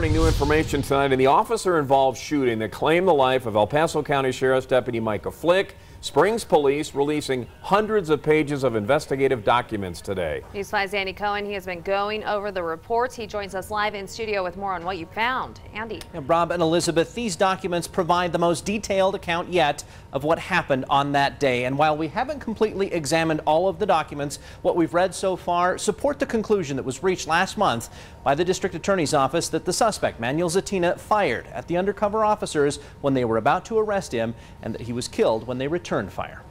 learning new information tonight in the officer-involved shooting that claimed the life of El Paso County Sheriff's Deputy Micah. Springs police releasing hundreds of pages of investigative documents today. News 5's Andy Cohen. He has been going over the reports. He joins us live in studio with more on what you found. Andy. Rob and Elizabeth, these documents provide the most detailed account yet of what happened on that day. And while we haven't completely examined all of the documents, what we've read so far support the conclusion that was reached last month by the district attorney's office that the suspect, Manuel Zatina, fired at the undercover officers when they were about to arrest him, and that he was killed when they returned fire.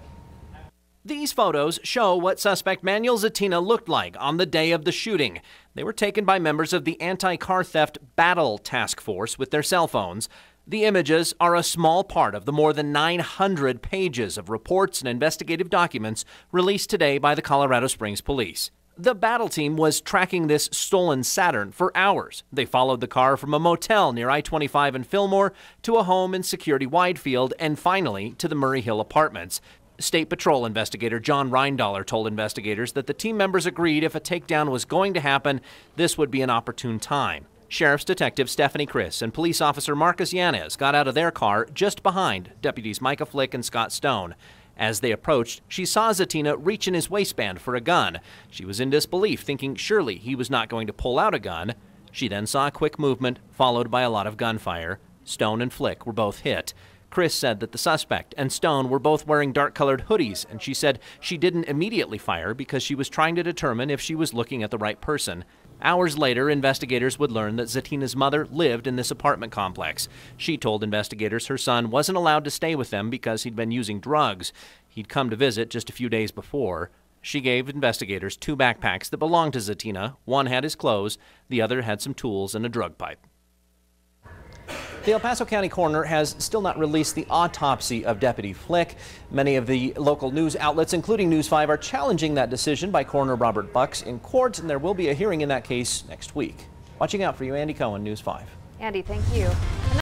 These photos show what suspect Manuel Zatina looked like on the day of the shooting. They were taken by members of the Anti-Car Theft Battle Task Force with their cell phones. The images are a small part of the more than 900 pages of reports and investigative documents released today by the Colorado Springs Police. The battle team was tracking this stolen Saturn for hours. They followed the car from a motel near I-25 in Fillmore to a home in Security Widefield and finally to the Murray Hill Apartments. State Patrol investigator John Reindaler told investigators that the team members agreed if a takedown was going to happen, this would be an opportune time. Sheriff's Detective Stephanie Chris and Police Officer Marcus Yanez got out of their car just behind Deputies Micah and Scott Stone. As they approached, she saw Zatina reach in his waistband for a gun. She was in disbelief, thinking surely he was not going to pull out a gun. She then saw a quick movement, followed by a lot of gunfire. Stone and Flick were both hit. Chris said that the suspect and Stone were both wearing dark-colored hoodies, and she said she didn't immediately fire because she was trying to determine if she was looking at the right person. Hours later, investigators would learn that Zatina's mother lived in this apartment complex. She told investigators her son wasn't allowed to stay with them because he'd been using drugs. He'd come to visit just a few days before. She gave investigators 2 backpacks that belonged to Zatina. One had his clothes, the other had some tools and a drug pipe. The El Paso County coroner has still not released the autopsy of Deputy Flick. Many of the local news outlets, including News 5, are challenging that decision by Coroner Robert Bucks in court, and there will be a hearing in that case next week. Watching out for you, Andy Cohen, News 5. Andy, thank you.